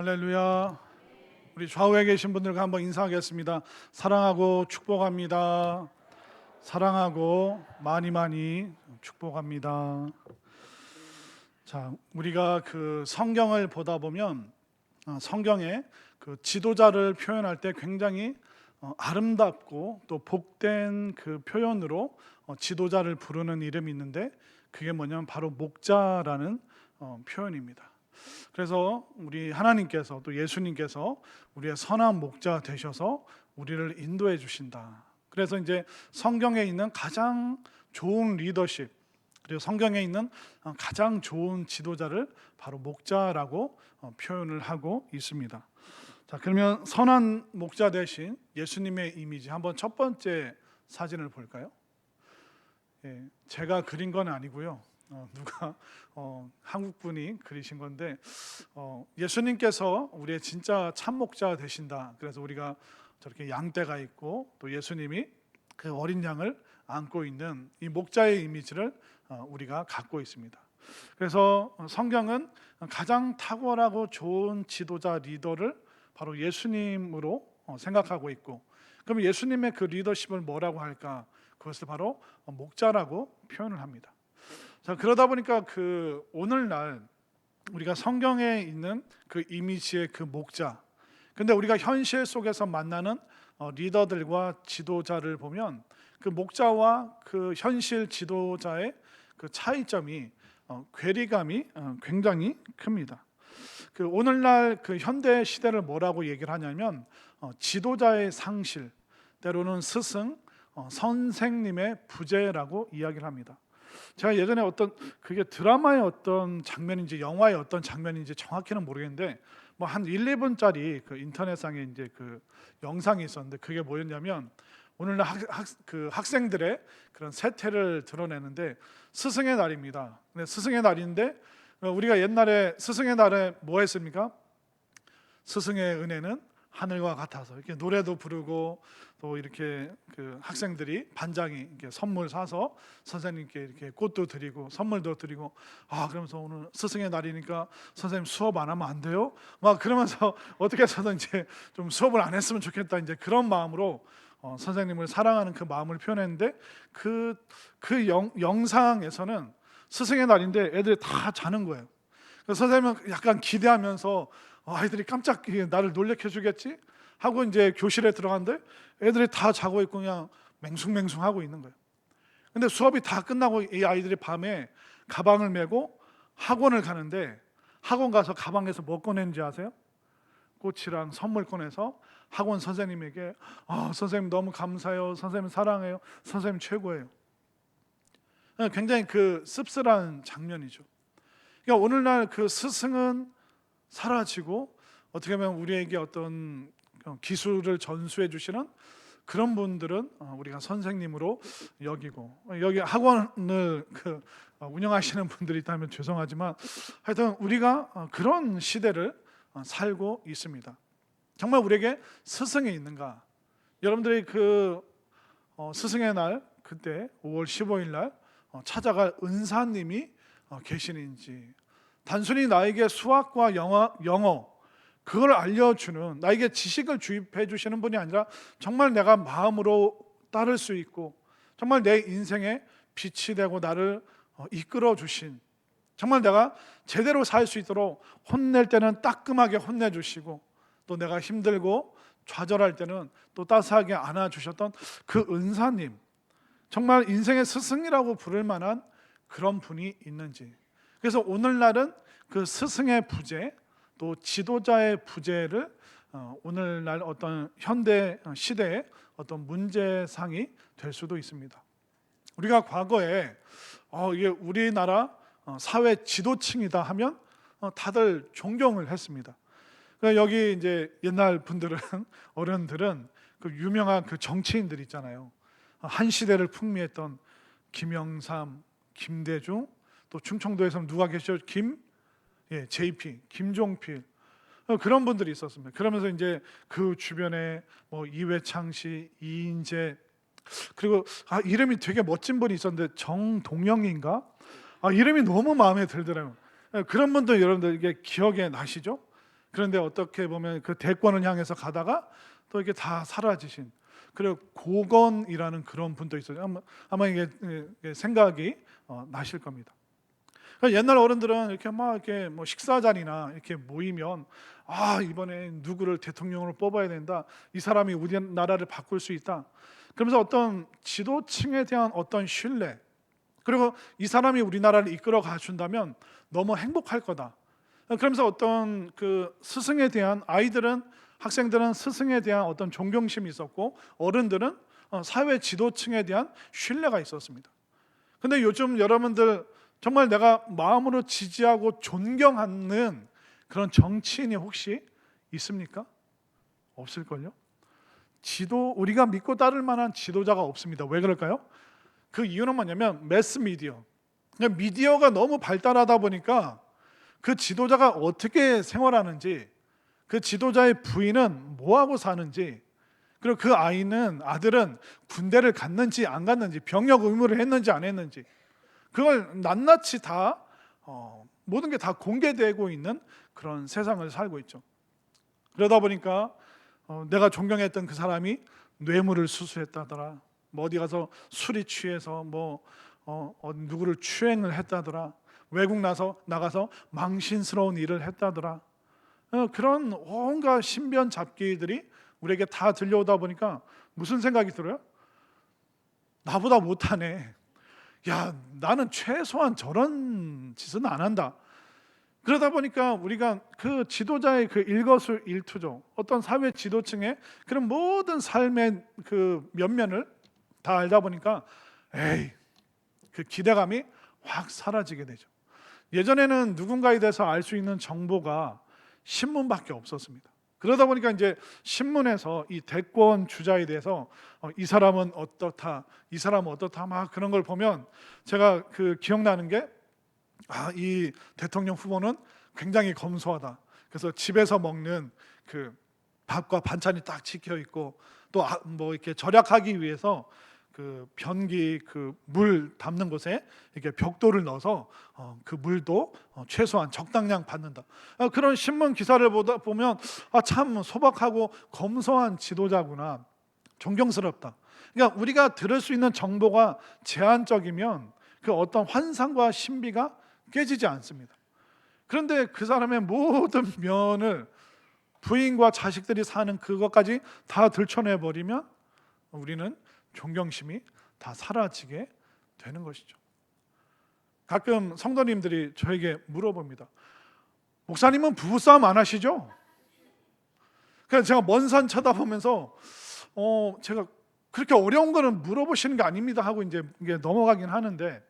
할렐루야. 우리 좌우에 계신 분들과 한번 인사하겠습니다. 사랑하고 축복합니다. 사랑하고 많이 많이 축복합니다. 자, 우리가 그 성경을 보다 보면 성경에 그 지도자를 표현할 때 굉장히 아름답고 또 복된 그 표현으로 지도자를 부르는 이름이 있는데, 그게 뭐냐면 바로 목자라는 표현입니다. 그래서 우리 하나님께서 또 예수님께서 우리의 선한 목자 되셔서 우리를 인도해 주신다. 그래서 이제 성경에 있는 가장 좋은 리더십, 그리고 성경에 있는 가장 좋은 지도자를 바로 목자라고 표현을 하고 있습니다. 자, 그러면 선한 목자 대신 예수님의 이미지, 한번 첫 번째 사진을 볼까요? 예, 제가 그린 건 아니고요. 누가 한국 분이 그리신 건데, 예수님께서 우리의 진짜 참 목자 되신다. 그래서 우리가 저렇게 양떼가 있고 또 예수님이 그 어린 양을 안고 있는 이 목자의 이미지를 우리가 갖고 있습니다. 그래서 성경은 가장 탁월하고 좋은 지도자, 리더를 바로 예수님으로 생각하고 있고, 그럼 예수님의 그 리더십을 뭐라고 할까? 그것을 바로 목자라고 표현을 합니다. 자, 그러다 보니까 그 오늘날 우리가 성경에 있는 그 이미지의 그 목자, 근데 우리가 현실 속에서 만나는 리더들과 지도자를 보면 그 목자와 그 현실 지도자의 그 차이점이, 괴리감이 굉장히 큽니다. 그 오늘날 그 현대 시대를 뭐라고 얘기를 하냐면 지도자의 상실, 때로는 스승, 선생님의 부재라고 이야기를 합니다. 제가 예전에 그게 드라마의 어떤 장면인지 영화의 어떤 장면인지 정확히는 모르겠는데, 뭐 한 1, 2분짜리 그 인터넷상에 이제 그 영상이 있었는데, 그게 뭐였냐면 오늘날 학생들의 그런 세태를 드러내는데, 스승의 날입니다. 근데 스승의 날인데 우리가 옛날에 스승의 날에 뭐 했습니까? 스승의 은혜는 하늘과 같아서 이렇게 노래도 부르고, 또 이렇게 그 학생들이 반장이 이렇게 선물 사서 선생님께 이렇게 꽃도 드리고 선물도 드리고, 그러면서 오늘 스승의 날이니까 선생님 수업 안 하면 안 돼요? 막 그러면서 어떻게 해서든 이제 좀 수업을 안 했으면 좋겠다, 이제 그런 마음으로 선생님을 사랑하는 그 마음을 표현했는데, 그 영상에서는 스승의 날인데 애들이 다 자는 거예요. 그래서 선생님은 약간 기대하면서 아이들이 깜짝 나를 놀래켜 주겠지 하고 이제 교실에 들어갔는데 애들이 다 자고 있고 그냥 맹숭맹숭하고 있는 거예요. 근데 수업이 다 끝나고 이 아이들이 밤에 가방을 메고 학원을 가는데, 학원 가서 가방에서 뭐 꺼내는지 아세요? 꽃이랑 선물 꺼내서 학원 선생님에게 선생님 너무 감사해요, 선생님 사랑해요, 선생님 최고예요. 굉장히 그 씁쓸한 장면이죠. 그러니까 오늘날 그 스승은 사라지고, 어떻게 보면 우리에게 어떤 기술을 전수해 주시는 그런 분들은 우리가 선생님으로 여기고, 여기 학원을 운영하시는 분들이 있다면 죄송하지만 하여튼 우리가 그런 시대를 살고 있습니다. 정말 우리에게 스승이 있는가? 여러분들이 그 스승의 날, 그때 5월 15일 날 찾아갈 은사님이 계시는지, 단순히 나에게 수학과 영어 그걸 알려주는, 나에게 지식을 주입해 주시는 분이 아니라 정말 내가 마음으로 따를 수 있고 정말 내 인생의 빛이 되고 나를 이끌어 주신, 정말 내가 제대로 살 수 있도록 혼낼 때는 따끔하게 혼내주시고, 또 내가 힘들고 좌절할 때는 또 따스하게 안아주셨던 그 은사님, 정말 인생의 스승이라고 부를 만한 그런 분이 있는지. 그래서 오늘날은 그 스승의 부재, 또 지도자의 부재를 오늘날 어떤 현대 시대의 어떤 문제상이 될 수도 있습니다. 우리가 과거에 이게 우리나라 사회 지도층이다 하면 다들 존경을 했습니다. 그러니까 여기 이제 옛날 분들은 어른들은 그 유명한 그 정치인들 있잖아요. 한 시대를 풍미했던 김영삼, 김대중, 또 충청도에서는 누가 계시죠? JP, 김종필, 그런 분들이 있었습니다. 그러면서 이제 그 주변에 뭐 이회창 씨, 이인재, 그리고 이름이 되게 멋진 분이 있었는데 정동영인가? 이름이 너무 마음에 들더라고요. 그런 분들 여러분들 이게 기억에 나시죠? 그런데 어떻게 보면 그 대권을 향해서 가다가 또 이게 다 사라지신, 그리고 고건이라는 그런 분도 있어요. 아마 이게 생각이 나실 겁니다. 그러니까 옛날 어른들은 이렇게 막 이렇게 뭐 식사 자리나 이렇게 모이면 이번에 누구를 대통령으로 뽑아야 된다. 이 사람이 우리나라를 바꿀 수 있다. 그러면서 어떤 지도층에 대한 어떤 신뢰, 그리고 이 사람이 우리나라를 이끌어 가준다면 너무 행복할 거다. 그러면서 어떤 그 스승에 대한, 아이들은, 학생들은 스승에 대한 어떤 존경심이 있었고, 어른들은 사회 지도층에 대한 신뢰가 있었습니다. 근데 요즘 여러분들 정말 내가 마음으로 지지하고 존경하는 그런 정치인이 혹시 있습니까? 없을걸요? 우리가 믿고 따를 만한 지도자가 없습니다. 왜 그럴까요? 그 이유는 뭐냐면 매스미디어, 그냥 미디어가 너무 발달하다 보니까 그 지도자가 어떻게 생활하는지, 그 지도자의 부인은 뭐하고 사는지, 그리고 그 아들은 군대를 갔는지 안 갔는지, 병역 의무를 했는지 안 했는지, 그걸 낱낱이 다 모든 게 다 공개되고 있는 그런 세상을 살고 있죠. 그러다 보니까 내가 존경했던 그 사람이 뇌물을 수수했다더라, 뭐 어디 가서 술이 취해서 누구를 추행을 했다더라, 외국 나가서 망신스러운 일을 했다더라, 그런 온갖 신변 잡기들이 우리에게 다 들려오다 보니까 무슨 생각이 들어요? 나보다 못하네. 야, 나는 최소한 저런 짓은 안 한다. 그러다 보니까 우리가 그 지도자의 그 일거수일투족, 어떤 사회 지도층의 그런 모든 삶의 그 면면을 다 알다 보니까 그 기대감이 확 사라지게 되죠. 예전에는 누군가에 대해서 알 수 있는 정보가 신문밖에 없었습니다. 그러다 보니까 이제 신문에서 이 대권 주자에 대해서 이 사람은 어떻다, 이 사람은 어떻다, 막 그런 걸 보면 제가 그 기억나는 게 이 대통령 후보는 굉장히 검소하다. 그래서 집에서 먹는 그 밥과 반찬이 딱 지켜 있고, 또 뭐 이렇게 절약하기 위해서 그 변기 그 물 담는 곳에 이렇게 벽돌을 넣어서 그 물도 최소한 적당량 받는다. 그런 신문 기사를 보면 참 소박하고 검소한 지도자구나, 존경스럽다. 그러니까 우리가 들을 수 있는 정보가 제한적이면 그 어떤 환상과 신비가 깨지지 않습니다. 그런데 그 사람의 모든 면을, 부인과 자식들이 사는 그것까지 다 들춰내버리면 우리는 존경심이 다 사라지게 되는 것이죠. 가끔 성도님들이 저에게 물어봅니다. 목사님은 부부싸움 안 하시죠? 그래서 제가 먼 산 쳐다보면서 제가 그렇게 어려운 거는 물어보시는 게 아닙니다 하고 이제 이게 넘어가긴 하는데,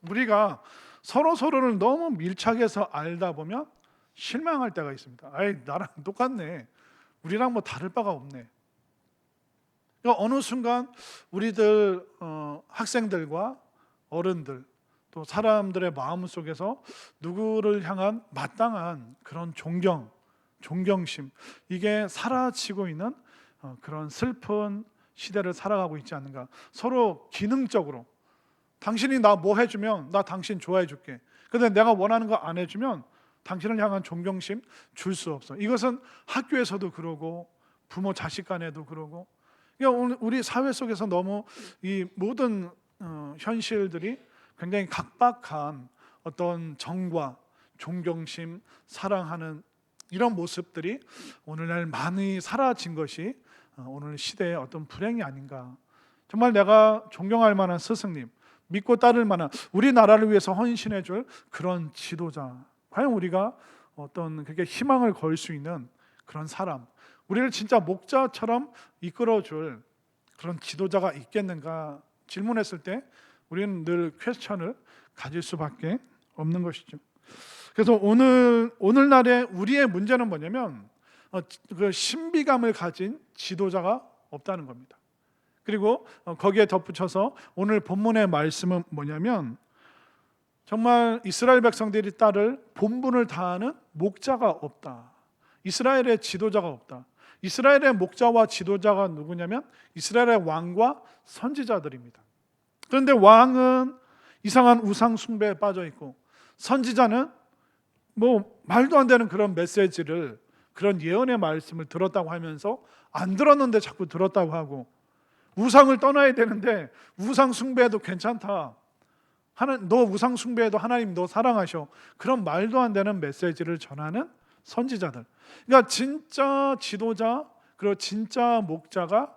우리가 서로를 너무 밀착해서 알다 보면 실망할 때가 있습니다. 나랑 똑같네, 우리랑 뭐 다를 바가 없네. 그러니까 어느 순간 우리들 학생들과 어른들, 또 사람들의 마음 속에서 누구를 향한 마땅한 그런 존경심, 이게 사라지고 있는 그런 슬픈 시대를 살아가고 있지 않는가. 서로 기능적으로, 당신이 나 뭐 해주면 나 당신 좋아해 줄게. 근데 내가 원하는 거 안 해주면 당신을 향한 존경심 줄 수 없어. 이것은 학교에서도 그러고 부모 자식 간에도 그러고, 그러니까 우리 사회 속에서 너무 이 모든 현실들이 굉장히 각박한 어떤 정과 존경심, 사랑하는 이런 모습들이 오늘날 많이 사라진 것이 오늘 시대의 어떤 불행이 아닌가. 정말 내가 존경할 만한 스승님, 믿고 따를 만한, 우리나라를 위해서 헌신해 줄 그런 지도자, 과연 우리가 어떤 그게 희망을 걸 수 있는 그런 사람, 우리를 진짜 목자처럼 이끌어 줄 그런 지도자가 있겠는가 질문했을 때 우리는 늘 퀘스천을 가질 수밖에 없는 것이죠. 그래서 오늘날의 우리의 문제는 뭐냐면 그 신비감을 가진 지도자가 없다는 겁니다. 그리고 거기에 덧붙여서 오늘 본문의 말씀은 뭐냐면, 정말 이스라엘 백성들이 따를 본분을 다하는 목자가 없다. 이스라엘의 지도자가 없다. 이스라엘의 목자와 지도자가 누구냐면 이스라엘의 왕과 선지자들입니다. 그런데 왕은 이상한 우상 숭배에 빠져 있고, 선지자는 뭐 말도 안 되는 그런 메시지를 그런 예언의 말씀을 들었다고 하면서 안 들었는데 자꾸 들었다고 하고, 우상을 떠나야 되는데 우상 숭배해도 괜찮다, 너 우상 숭배해도 하나님 너 사랑하셔, 그런 말도 안 되는 메시지를 전하는 선지자들. 그러니까 진짜 지도자 그리고 진짜 목자가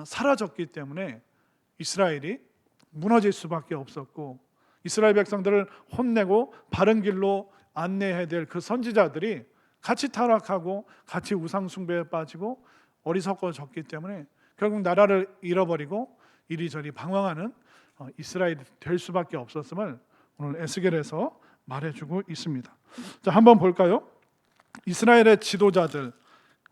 사라졌기 때문에 이스라엘이 무너질 수밖에 없었고, 이스라엘 백성들을 혼내고 바른 길로 안내해야 될 그 선지자들이 같이 타락하고 같이 우상 숭배에 빠지고 어리석어졌기 때문에 결국 나라를 잃어버리고 이리저리 방황하는 이스라엘이 될 수밖에 없었음을 오늘 에스겔에서 말해주고 있습니다. 자, 한번 볼까요? 이스라엘의 지도자들,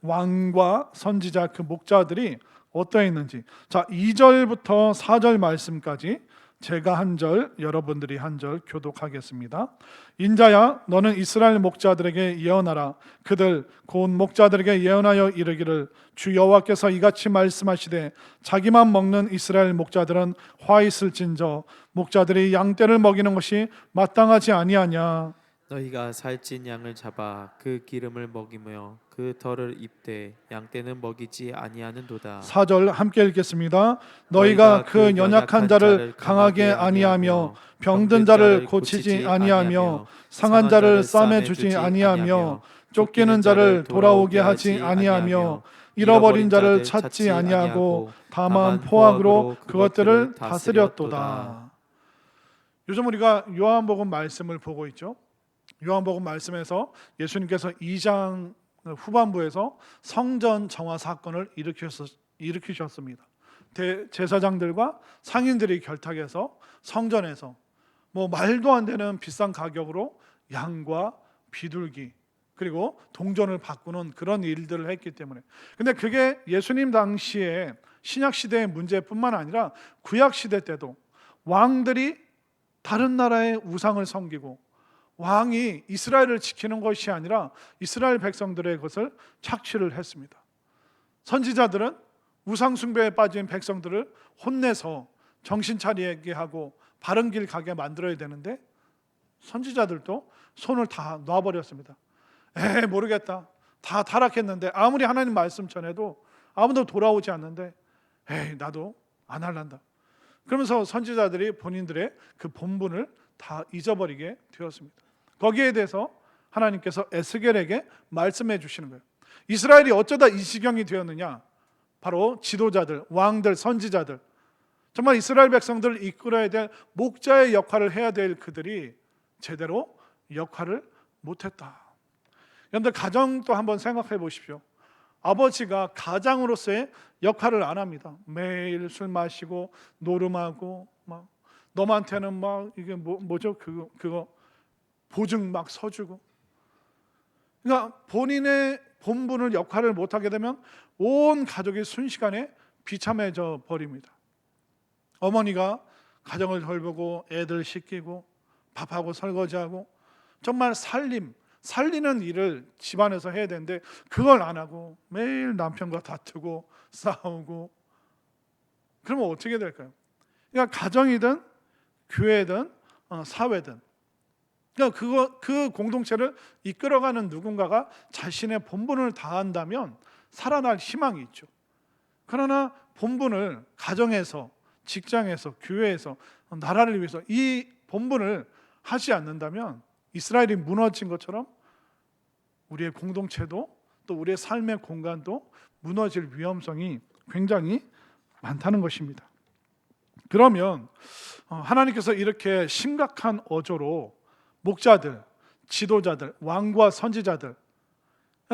왕과 선지자, 그 목자들이 어떠했는지. 자, 2절부터 4절 말씀까지 제가 한 절, 여러분들이 한 절 교독하겠습니다. 인자야, 너는 이스라엘 목자들에게 예언하라. 그들 곧 목자들에게 예언하여 이르기를, 주 여호와께서 이같이 말씀하시되, 자기만 먹는 이스라엘 목자들은 화 있을진저, 목자들이 양떼를 먹이는 것이 마땅하지 아니하냐. 너희가 살찐 양을 잡아 그 기름을 먹이며 그 털을 입되 양떼는 먹이지 아니하는도다. 4절 함께 읽겠습니다. 너희가 그 연약한 자를 강하게 아니하며 병든 자를 고치지 아니하며 상한 자를 싸매 주지 아니하며 쫓기는 자를 돌아오게 하지 아니하며 잃어버린 자를 찾지 아니하고 다만 포악으로 그것들을 다스렸도다. 요즘 우리가 요한복음 말씀을 보고 있죠. 요한복음 말씀에서 예수님께서 2장 후반부에서 성전 정화 사건을 일으키셨습니다. 제사장들과 상인들이 결탁해서 성전에서 말도 안 되는 비싼 가격으로 양과 비둘기 그리고 동전을 바꾸는 그런 일들을 했기 때문에. 근데 그게 예수님 당시에 신약 시대의 문제뿐만 아니라 구약 시대 때도 왕들이 다른 나라의 우상을 섬기고 왕이 이스라엘을 지키는 것이 아니라 이스라엘 백성들의 것을 착취를 했습니다. 선지자들은 우상 숭배에 빠진 백성들을 혼내서 정신 차리게 하고 바른 길 가게 만들어야 되는데 선지자들도 손을 다 놔버렸습니다. 모르겠다, 다 타락했는데, 아무리 하나님 말씀 전해도 아무도 돌아오지 않는데 나도 안 할란다. 그러면서 선지자들이 본인들의 그 본분을 다 잊어버리게 되었습니다. 거기에 대해서 하나님께서 에스겔에게 말씀해 주시는 거예요. 이스라엘이 어쩌다 이 지경이 되었느냐? 바로 지도자들, 왕들, 선지자들, 정말 이스라엘 백성들을 이끌어야 될 목자의 역할을 해야 될 그들이 제대로 역할을 못했다. 여러분들 가정도 한번 생각해 보십시오. 아버지가 가장으로서의 역할을 안 합니다. 매일 술 마시고 노름하고 막 너한테는 막 이게 뭐죠? 그거 보증 막 서주고. 그러니까 본인의 본분을 역할을 못 하게 되면 온 가족이 순식간에 비참해져 버립니다. 어머니가 가정을 돌보고 애들 씻기고 밥하고 설거지하고 정말 살리는 일을 집안에서 해야 되는데 그걸 안 하고 매일 남편과 다투고 싸우고, 그러면 어떻게 될까요? 그러니까 가정이든 교회든 사회든, 그러니까 그 공동체를 이끌어가는 누군가가 자신의 본분을 다한다면 살아날 희망이 있죠. 그러나 본분을 가정에서, 직장에서, 교회에서, 나라를 위해서 이 본분을 하지 않는다면 이스라엘이 무너진 것처럼 우리의 공동체도 또 우리의 삶의 공간도 무너질 위험성이 굉장히 많다는 것입니다. 그러면 하나님께서 이렇게 심각한 어조로 목자들, 지도자들, 왕과 선지자들,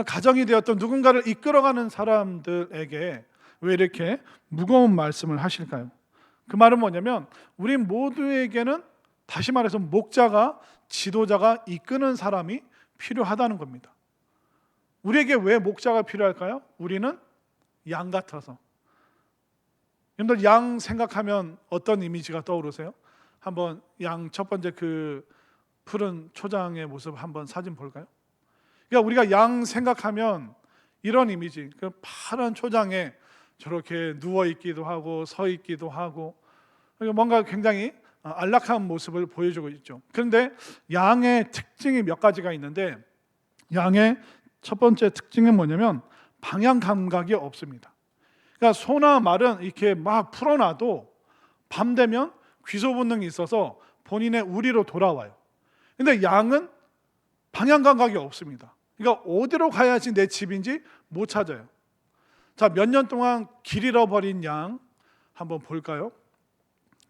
가정이 되었던 누군가를 이끌어가는 사람들에게 왜 이렇게 무거운 말씀을 하실까요? 그 말은 뭐냐면 우리 모두에게는, 다시 말해서 목자가, 지도자가, 이끄는 사람이 필요하다는 겁니다. 우리에게 왜 목자가 필요할까요? 우리는 양 같아서. 여러분들 양 생각하면 어떤 이미지가 떠오르세요? 한번 양 첫 번째 그 푸른 초장의 모습 한번 사진 볼까요? 그러니까 우리가 양 생각하면 이런 이미지, 그 파란 초장에 저렇게 누워 있기도 하고 서 있기도 하고 뭔가 굉장히 안락한 모습을 보여주고 있죠. 그런데 양의 특징이 몇 가지가 있는데, 양의 첫 번째 특징은 뭐냐면 방향 감각이 없습니다. 그러니까 소나 말은 이렇게 막 풀어놔도 밤 되면 귀소 본능이 있어서 본인의 우리로 돌아와요. 근데 양은 방향 감각이 없습니다. 그러니까 어디로 가야지 내 집인지 못 찾아요. 자, 몇 년 동안 길 잃어버린 양 한번 볼까요?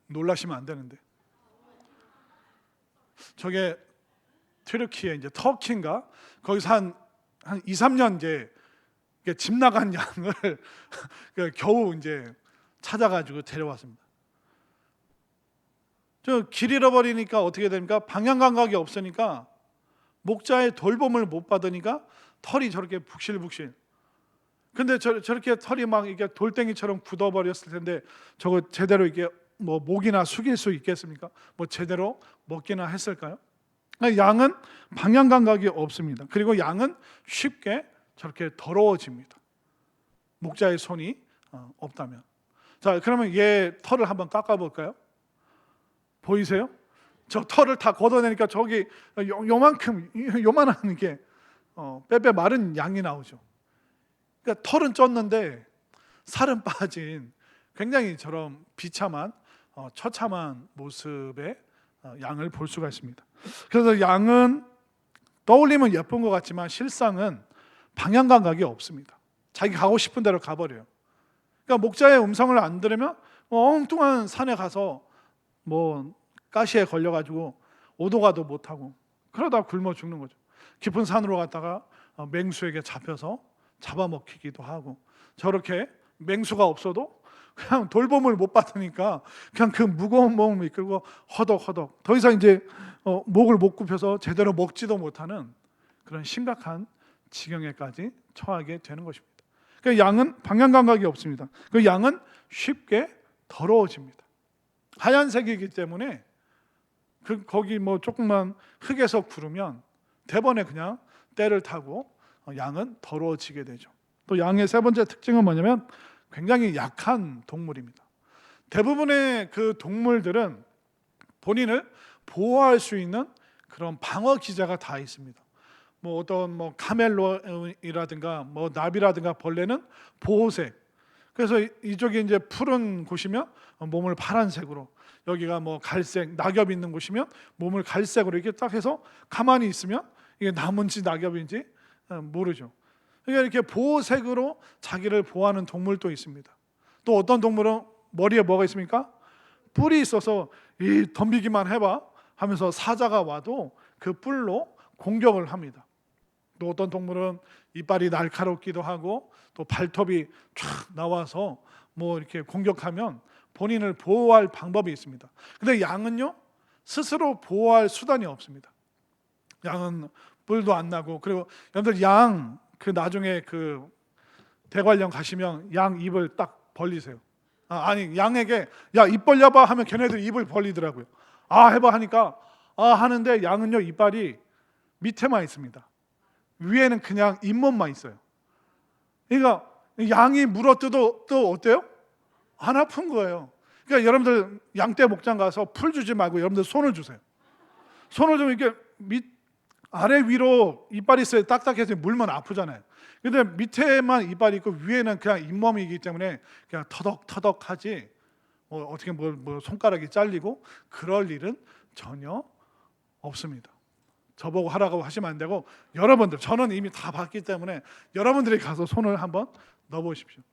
놀라시면 안 되는데. 저게 튀르키예 이제 터키인가? 거기서 한 2, 3년 이제 집 나간 양을 겨우 이제 찾아가지고 데려왔습니다. 저 길 잃어버리니까 어떻게 됩니까? 방향 감각이 없으니까 목자의 돌봄을 못 받으니까 털이 저렇게 북실북실. 근데 저렇게 털이 막 이게 돌덩이처럼 굳어버렸을 텐데 저거 제대로 이게 뭐 목이나 숙일 수 있겠습니까? 뭐 제대로 먹기나 했을까요? 양은 방향 감각이 없습니다. 그리고 양은 쉽게 저렇게 더러워집니다. 목자의 손이 없다면. 자, 그러면 얘 털을 한번 깎아볼까요? 보이세요? 저 털을 다 걷어내니까 저기 요만큼 요만한 게 빼빼 마른 양이 나오죠. 그러니까 털은 쪘는데 살은 빠진 굉장히 저런 비참한 처참한 모습의 양을 볼 수가 있습니다. 그래서 양은 떠올리면 예쁜 것 같지만 실상은 방향 감각이 없습니다. 자기 가고 싶은 대로 가버려요. 그러니까 목자의 음성을 안 들으면 엉뚱한 산에 가서 뭐 가시에 걸려가지고 오도 가도 못하고 그러다 굶어 죽는 거죠. 깊은 산으로 갔다가 맹수에게 잡혀서 잡아먹히기도 하고 저렇게 맹수가 없어도 그냥 돌봄을 못 받으니까 그냥 그 무거운 몸을 이끌고 허덕허덕 더 이상 이제 목을 못 굽혀서 제대로 먹지도 못하는 그런 심각한 지경에까지 처하게 되는 것입니다. 그러니까 양은 방향 감각이 없습니다. 그 양은 쉽게 더러워집니다. 하얀색이기 때문에 거기 뭐 조금만 흙에서 구르면 대번에 그냥 때를 타고 양은 더러워지게 되죠. 또 양의 세 번째 특징은 뭐냐면 굉장히 약한 동물입니다. 대부분의 그 동물들은 본인을 보호할 수 있는 그런 방어 기제가 다 있습니다. 뭐 어떤 뭐 카멜로이라든가 뭐 나비라든가 벌레는 보호색. 그래서 이쪽에 이제 푸른 곳이면 몸을 파란색으로, 여기가 뭐 갈색 낙엽 있는 곳이면 몸을 갈색으로 이렇게 딱 해서 가만히 있으면 이게 나무인지 낙엽인지 모르죠. 그러니까 이렇게 보호색으로 자기를 보호하는 동물도 있습니다. 또 어떤 동물은 머리에 뭐가 있습니까? 뿔이 있어서 이 덤비기만 해봐 하면서 사자가 와도 그 뿔로 공격을 합니다. 또 어떤 동물은 이빨이 날카롭기도 하고 또 발톱이 쫙 나와서 뭐 이렇게 공격하면 본인을 보호할 방법이 있습니다. 근데 양은요 스스로 보호할 수단이 없습니다. 양은 뿔도 안 나고, 그리고 여러분들 양 그 나중에 그 대관령 가시면 양 입을 딱 벌리세요. 아니 양에게 야 입 벌려봐 하면 걔네들 입을 벌리더라고요. 해봐 하니까 하는데 양은요 이빨이 밑에만 있습니다. 위에는 그냥 잇몸만 있어요. 그러니까 양이 물어뜯어 또 어때요? 안 아픈 거예요. 그러니까 여러분들 양떼 목장 가서 풀 주지 말고 여러분들 손을 주세요. 손을 좀 이렇게 아래 위로 이빨이 있어야 딱딱해서 물면 아프잖아요. 근데 밑에만 이빨이 있고 위에는 그냥 잇몸이기 때문에 그냥 터덕터덕하지 어떻게 뭐 손가락이 잘리고 그럴 일은 전혀 없습니다. 저보고 하라고 하시면 안 되고 여러분들, 저는 이미 다 봤기 때문에 여러분들이 가서 손을 한번 넣어보십시오.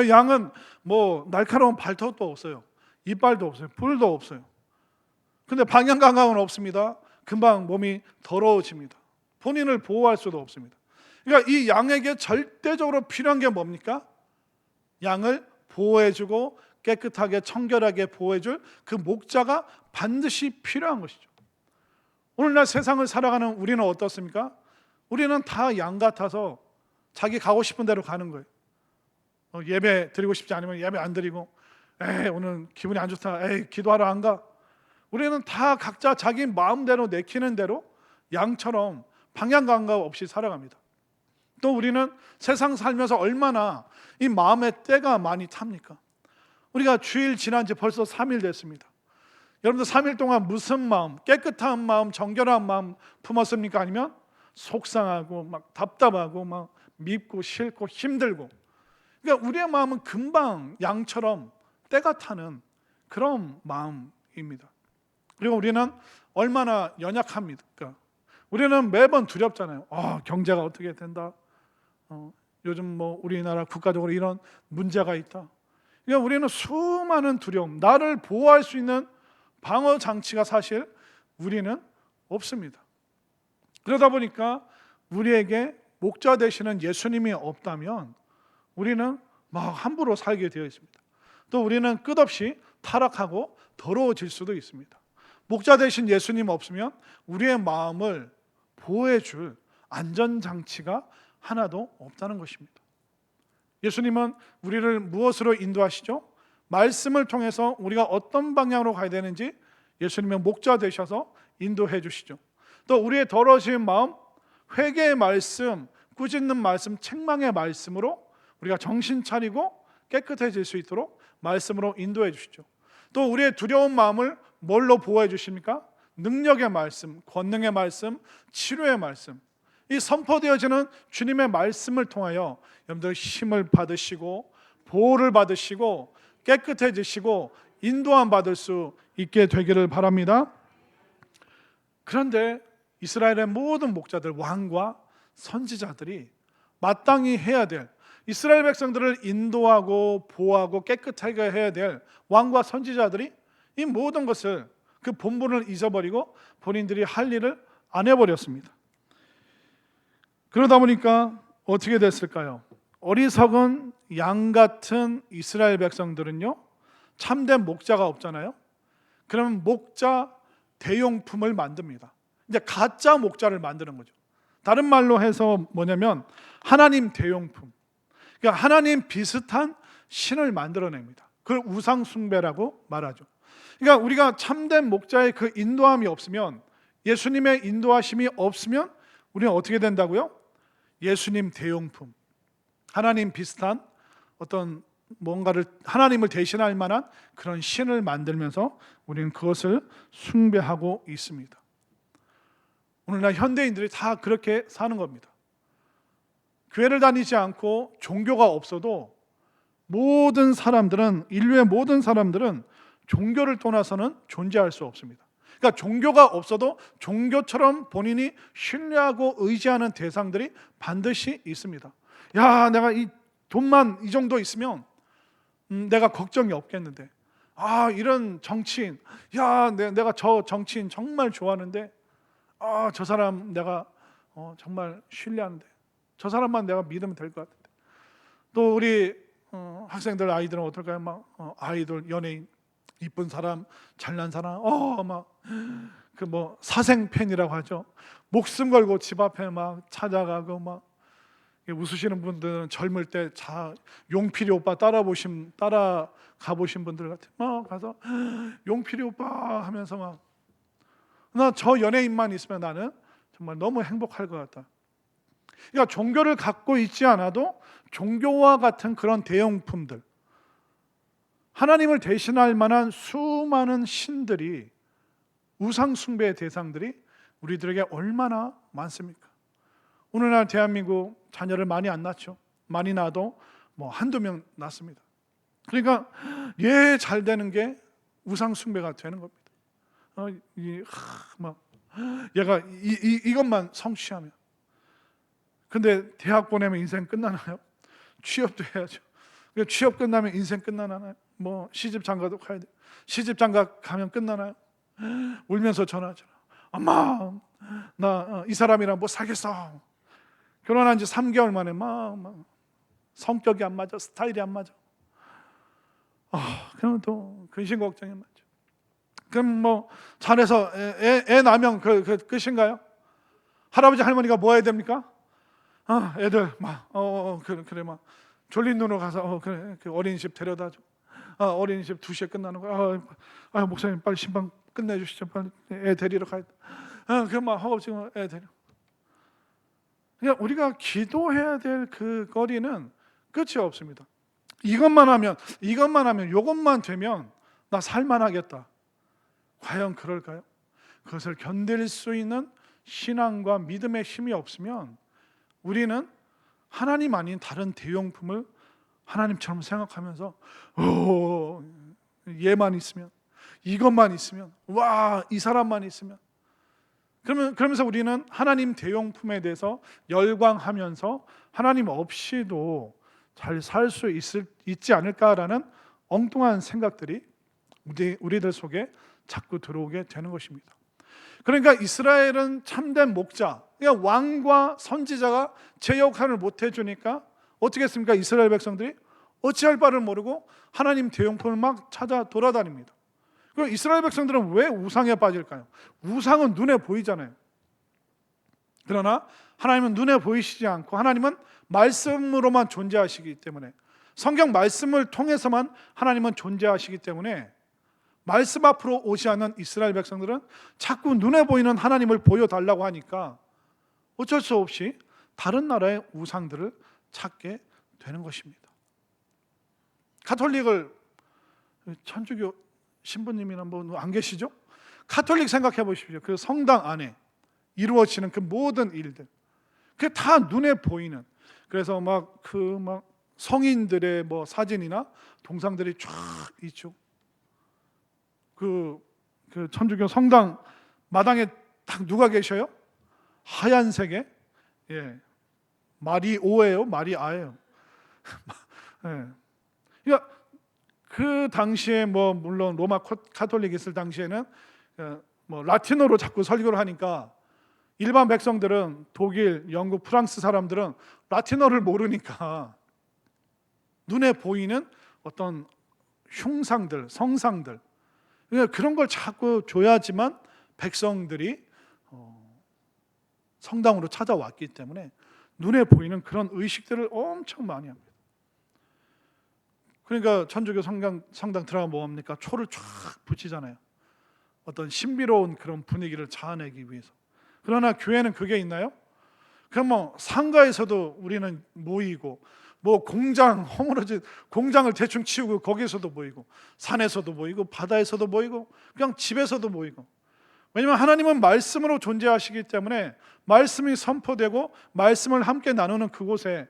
양은 뭐 날카로운 발톱도 없어요. 이빨도 없어요. 뿔도 없어요. 근데 방향 감각은 없습니다. 금방 몸이 더러워집니다. 본인을 보호할 수도 없습니다. 그러니까 이 양에게 절대적으로 필요한 게 뭡니까? 양을 보호해주고 깨끗하게 청결하게 보호해줄 그 목자가 반드시 필요한 것이죠. 오늘날 세상을 살아가는 우리는 어떻습니까? 우리는 다 양 같아서 자기 가고 싶은 대로 가는 거예요. 예배 드리고 싶지 않으면 예배 안 드리고, 오늘 기분이 안 좋다, 기도하러 안 가. 우리는 다 각자 자기 마음대로 내키는 대로 양처럼 방향 감각 없이 살아갑니다. 또 우리는 세상 살면서 얼마나 이 마음의 때가 많이 탑니까? 우리가 주일 지난 지 벌써 3일 됐습니다. 여러분들 3일 동안 무슨 마음, 깨끗한 마음, 정결한 마음 품었습니까? 아니면 속상하고 막 답답하고 막 밉고 싫고 힘들고, 그러니까 우리의 마음은 금방 양처럼 때가 타는 그런 마음입니다. 그리고 우리는 얼마나 연약합니까? 우리는 매번 두렵잖아요. 경제가 어떻게 된다. 요즘 뭐 우리나라 국가적으로 이런 문제가 있다. 그러니까 우리는 수많은 두려움, 나를 보호할 수 있는 방어 장치가 사실 우리는 없습니다. 그러다 보니까 우리에게 목자 되시는 예수님이 없다면 우리는 막 함부로 살게 되어 있습니다. 또 우리는 끝없이 타락하고 더러워질 수도 있습니다. 목자 되신 예수님 없으면 우리의 마음을 보호해 줄 안전장치가 하나도 없다는 것입니다. 예수님은 우리를 무엇으로 인도하시죠? 말씀을 통해서 우리가 어떤 방향으로 가야 되는지 예수님은 목자 되셔서 인도해 주시죠. 또 우리의 더러워진 마음, 회개의 말씀, 꾸짖는 말씀, 책망의 말씀으로 우리가 정신 차리고 깨끗해질 수 있도록 말씀으로 인도해 주시죠. 또 우리의 두려운 마음을 뭘로 보호해 주십니까? 능력의 말씀, 권능의 말씀, 치료의 말씀. 이 선포되어지는 주님의 말씀을 통하여 여러분들 힘을 받으시고 보호를 받으시고 깨끗해지시고 인도함 받을 수 있게 되기를 바랍니다. 그런데 이스라엘의 모든 목자들, 왕과 선지자들이 마땅히 해야 될, 이스라엘 백성들을 인도하고 보호하고 깨끗하게 해야 될 왕과 선지자들이 이 모든 것을, 그 본분을 잊어버리고 본인들이 할 일을 안 해버렸습니다. 그러다 보니까 어떻게 됐을까요? 어리석은 양 같은 이스라엘 백성들은요, 참된 목자가 없잖아요. 그러면 목자 대용품을 만듭니다. 이제 가짜 목자를 만드는 거죠. 다른 말로 해서 뭐냐면 하나님 대용품, 그러니까 하나님 비슷한 신을 만들어냅니다. 그걸 우상 숭배라고 말하죠. 그러니까 우리가 참된 목자의 그 인도함이 없으면, 예수님의 인도하심이 없으면 우리는 어떻게 된다고요? 예수님 대용품, 하나님 비슷한 어떤 뭔가를, 하나님을 대신할 만한 그런 신을 만들면서 우리는 그것을 숭배하고 있습니다. 오늘날 현대인들이 다 그렇게 사는 겁니다. 교회를 다니지 않고 종교가 없어도 모든 사람들은, 인류의 모든 사람들은 종교를 떠나서는 존재할 수 없습니다. 그러니까 종교가 없어도 종교처럼 본인이 신뢰하고 의지하는 대상들이 반드시 있습니다. 야, 내가 이 돈만 이 정도 있으면 내가 걱정이 없겠는데, 이런 정치인, 야, 내가 저 정치인 정말 좋아하는데, 저 사람 내가 정말 신뢰하는데, 저 사람만 내가 믿으면 될 것 같은데. 또 우리 학생들, 아이들은 어떨까요? 막 아이돌, 연예인, 이쁜 사람, 잘난 사람, 막 그 뭐 사생 팬이라고 하죠. 목숨 걸고 집 앞에 막 찾아가고, 막 웃으시는 분들은 젊을 때 용필이 오빠 따라가 보신 분들 같아요. 막 가서 용필이 오빠 하면서 막, 나 저 연예인만 있으면 나는 정말 너무 행복할 것 같다. 그러니까 종교를 갖고 있지 않아도 종교와 같은 그런 대용품들, 하나님을 대신할 만한 수많은 신들이, 우상 숭배의 대상들이 우리들에게 얼마나 많습니까? 오늘날 대한민국 자녀를 많이 안 낳죠. 많이 낳아도 뭐 한두 명 낳습니다. 그러니까 얘 잘 되는 게 우상 숭배가 되는 겁니다. 얘가 이것만 성취하면. 근데 대학 보내면 인생 끝나나요? 취업도 해야죠. 취업 끝나면 인생 끝나나요? 뭐 시집 장가도 가야 돼. 시집 장가 가면 끝나나요? 울면서 전화하잖아. 엄마, 나 이 사람이랑 뭐 사귀었어. 결혼한 지 3개월 만에 막 성격이 안 맞아, 스타일이 안 맞아. 그럼 또 근심 걱정이 맞죠. 그럼 뭐 잘해서 애 낳으면 끝인가요? 할아버지 할머니가 뭐 해야 됩니까? 애들 막 그래 막 졸린 눈으로 가서 그래 그 어린이집 데려다줘. 어린이집 2시에 끝나는 거야. 목사님 빨리 신방 끝내주시죠. 빨리 애 데리러 가야 돼. 그럼 막 허겁지겁 애 데려. 그냥 우리가 기도해야 될 그 거리는 끝이 없습니다. 이것만 하면, 이것만 되면 나 살만하겠다. 과연 그럴까요? 그것을 견딜 수 있는 신앙과 믿음의 힘이 없으면 우리는 하나님 아닌 다른 대용품을 하나님처럼 생각하면서 얘만 있으면, 이것만 있으면, 와, 이 사람만 있으면, 그러면서 우리는 하나님 대용품에 대해서 열광하면서 하나님 없이도 잘 살 수 있지 않을까라는 엉뚱한 생각들이 우리들 속에 자꾸 들어오게 되는 것입니다. 그러니까 이스라엘은 참된 목자, 그러니까 왕과 선지자가 제 역할을 못 해주니까 어떻게 했습니까? 이스라엘 백성들이 어찌할 바를 모르고 하나님 대용품을 막 찾아 돌아다닙니다. 그럼 이스라엘 백성들은 왜 우상에 빠질까요? 우상은 눈에 보이잖아요. 그러나 하나님은 눈에 보이시지 않고 하나님은 말씀으로만 존재하시기 때문에, 성경 말씀을 통해서만 하나님은 존재하시기 때문에 말씀 앞으로 오지 않는 이스라엘 백성들은 자꾸 눈에 보이는 하나님을 보여달라고 하니까 어쩔 수 없이 다른 나라의 우상들을 찾게 되는 것입니다. 카톨릭을, 천주교 신부님이나 뭐 안 계시죠? 카톨릭 생각해 보십시오. 그 성당 안에 이루어지는 그 모든 일들, 그게 다 눈에 보이는, 그래서 막 성인들의 뭐 사진이나 동상들이 쫙 있죠. 그 천주교 성당 마당에 딱 누가 계셔요? 하얀색의, 마리오예요, 마리아예요. 그러니까 그 당시에 뭐 물론 로마 카톨릭 있을 당시에는 뭐 라틴어로 자꾸 설교를 하니까 일반 백성들은, 독일, 영국, 프랑스 사람들은 라틴어를 모르니까 눈에 보이는 어떤 흉상들, 성상들, 그런 걸 자꾸 줘야지만 백성들이 성당으로 찾아왔기 때문에 눈에 보이는 그런 의식들을 엄청 많이 합니다. 그러니까 천주교 성당 들어가면 뭐합니까? 초를 쫙 붙이잖아요. 어떤 신비로운 그런 분위기를 자아내기 위해서. 그러나 교회는 그게 있나요? 그럼 뭐 상가에서도 우리는 모이고, 뭐 공장, 허물어진 공장을 대충 치우고 거기에서도 모이고, 산에서도 모이고, 바다에서도 모이고, 그냥 집에서도 모이고. 왜냐하면 하나님은 말씀으로 존재하시기 때문에 말씀이 선포되고 말씀을 함께 나누는 그곳에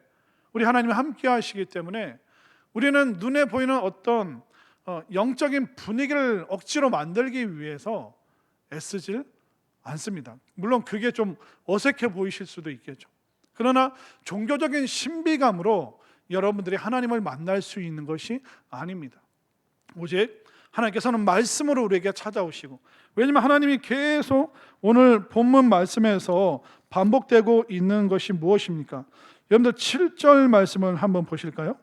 우리 하나님이 함께 하시기 때문에 우리는 눈에 보이는 어떤 영적인 분위기를 억지로 만들기 위해서 애쓰질 않습니다. 물론 그게 좀 어색해 보이실 수도 있겠죠. 그러나 종교적인 신비감으로 여러분들이 하나님을 만날 수 있는 것이 아닙니다. 오직 하나님께서는 말씀으로 우리에게 찾아오시고, 왜냐하면 하나님이 계속 오늘 본문 말씀에서 반복되고 있는 것이 무엇입니까? 여러분들 7절 말씀을 한번 보실까요?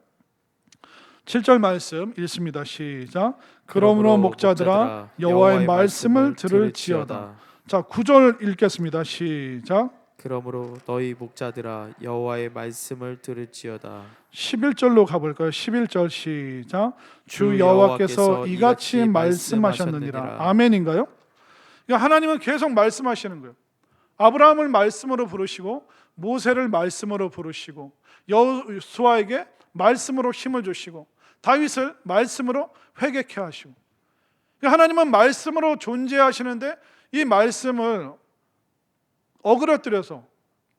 7절 말씀 읽습니다. 시작. 그러므로 목자들아 여호와의 말씀을 들을지어다. 자, 9절 읽겠습니다. 시작. 그러므로 너희 목자들아 여호와의 말씀을 들을지어다. 11절로 가볼까요? 11절 시작. 주 여호와께서 이같이 말씀하셨느니라. 아멘인가요? 그러니까 하나님은 계속 말씀하시는 거예요. 아브라함을 말씀으로 부르시고, 모세를 말씀으로 부르시고, 여호수아에게 말씀으로 힘을 주시고, 다윗을 말씀으로 회개케 하시고. 그러니까 하나님은 말씀으로 존재하시는데 이 말씀을 어그러뜨려서,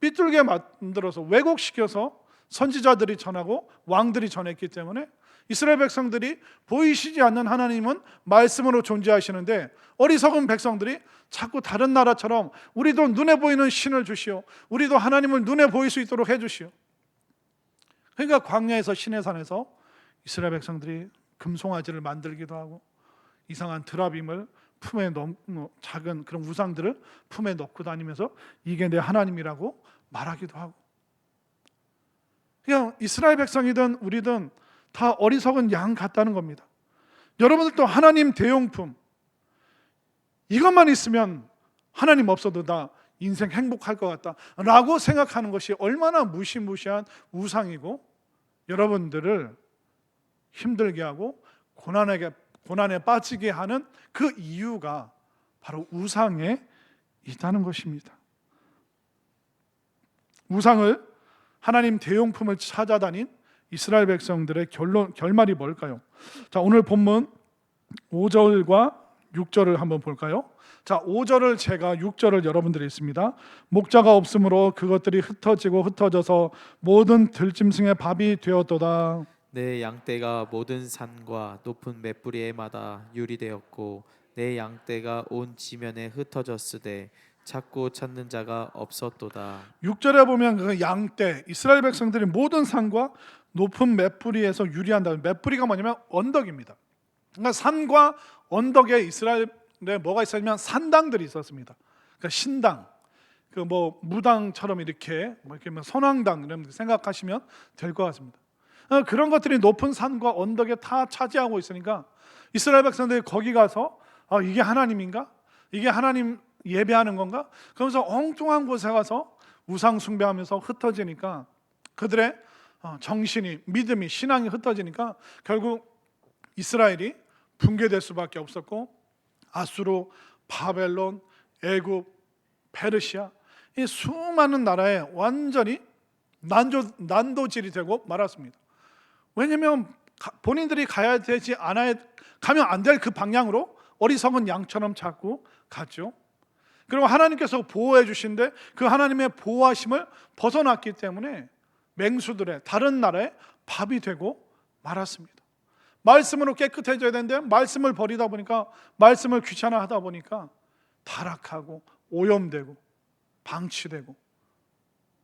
삐뚤게 만들어서, 왜곡시켜서 선지자들이 전하고 왕들이 전했기 때문에 이스라엘 백성들이 보이시지 않는 하나님은 말씀으로 존재하시는데 어리석은 백성들이 자꾸 다른 나라처럼 우리도 눈에 보이는 신을 주시오, 우리도 하나님을 눈에 보일 수 있도록 해주시오. 그러니까 광야에서 시내산에서 이스라엘 백성들이 금송아지를 만들기도 하고, 이상한 드라빔을 품에 작은 그런 우상들을 품에 넣고 다니면서 이게 내 하나님이라고 말하기도 하고. 그냥 이스라엘 백성이든 우리든 다 어리석은 양 같다는 겁니다. 여러분들도 하나님 대용품, 이것만 있으면 하나님 없어도 나 인생 행복할 것 같다 라고 생각하는 것이 얼마나 무시무시한 우상이고 여러분들을 힘들게 하고 고난에 빠지게 하는 그 이유가 바로 우상에 있다는 것입니다. 우상을, 하나님 대용품을 찾아다닌 이스라엘 백성들의 결말이 뭘까요? 자, 오늘 본문 5절과 6절을 한번 볼까요? 자, 5절을 제가 6절을 여러분들이 있습니다. 목자가 없으므로 그것들이 흩어져서 모든 들짐승의 밥이 되었도다. 내 양떼가 모든 산과 높은 맷뿌리에마다 유리되었고 내 양떼가 온 지면에 흩어졌으되 찾고 찾는 자가 없었도다. 6절에 보면 그 양떼, 이스라엘 백성들이 모든 산과 높은 맷뿌리에서 유리한다. 맷뿌리가 뭐냐면 언덕입니다. 그러니까 산과 언덕에 이스라엘에 뭐가 있었냐면 산당들이 있었습니다. 그러니까 신당, 그 뭐 무당처럼 이렇게 뭐 이렇게 선왕당 이런 생각하시면 될 것 같습니다. 그런 것들이 높은 산과 언덕에 다 차지하고 있으니까 이스라엘 백성들이 거기 가서 이게 하나님인가? 이게 하나님 예배하는 건가? 그러면서 엉뚱한 곳에 가서 우상 숭배하면서 흩어지니까 그들의 정신이, 믿음이, 신앙이 흩어지니까 결국 이스라엘이 붕괴될 수밖에 없었고 아수르, 바벨론, 애굽, 페르시아 이 수많은 나라에 완전히 난도질이 되고 말았습니다. 왜냐하면 본인들이 가야 되지 않아야 가면 안 될 그 방향으로 어리석은 양처럼 자꾸 갔죠. 그리고 하나님께서 보호해 주신데 그 하나님의 보호하심을 벗어났기 때문에 맹수들의 다른 나라의 밥이 되고 말았습니다. 말씀으로 깨끗해져야 되는데 말씀을 버리다 보니까 말씀을 귀찮아하다 보니까 타락하고 오염되고 방치되고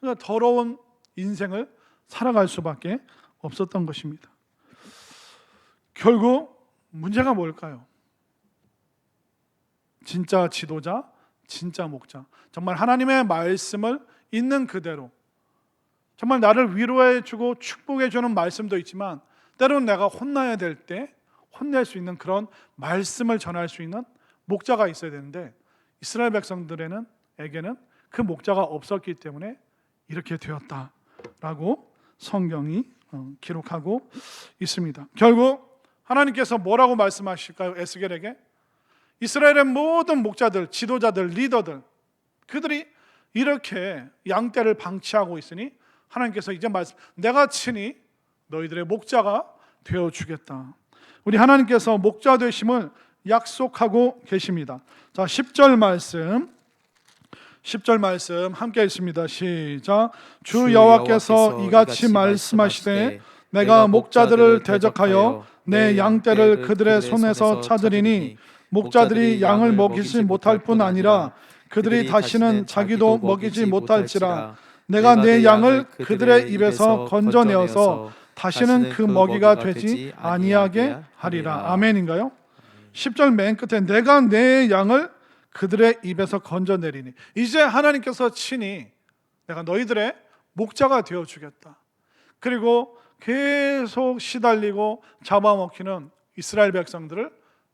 그러니까 더러운 인생을 살아갈 수밖에 없었던 것입니다. 결국 문제가 뭘까요? 진짜 지도자, 진짜 목자, 정말 하나님의 말씀을 있는 그대로 정말 나를 위로해 주고 축복해 주는 말씀도 있지만 때로는 내가 혼나야 될 때 혼낼 수 있는 그런 말씀을 전할 수 있는 목자가 있어야 되는데 이스라엘 백성들에게는 그 목자가 없었기 때문에 이렇게 되었다라고 성경이 기록하고 있습니다. 결국 하나님께서 뭐라고 말씀하실까요? 에스겔에게 이스라엘의 모든 목자들, 지도자들, 리더들 그들이 이렇게 양떼를 방치하고 있으니 하나님께서 이제 내가 친히 너희들의 목자가 되어주겠다. 우리 하나님께서 목자 되심을 약속하고 계십니다. 자, 10절 말씀 함께 읽습니다. 시작. 주 여호와께서 이같이 말씀하시되 내가 목자들을 대적하여 내 양떼를 그들의 손에서 찾으리니 목자들이 양을 먹이지 못할 뿐 아니라 그들이 다시는 자기도 먹이지 못할지라. 내가 내 양을 그들의 입에서 건져내어서 다시는 그 먹이가 되지 아니하게 하리라. 아멘인가요? 10절 맨 끝에 내가 내 양을 그들의 입에서 건져내리니 이제 하나님께서 친히 내가 너희들의 목자가 되어주겠다. 그리고 계속 시달리고 잡아먹히는 이스라엘 백성들을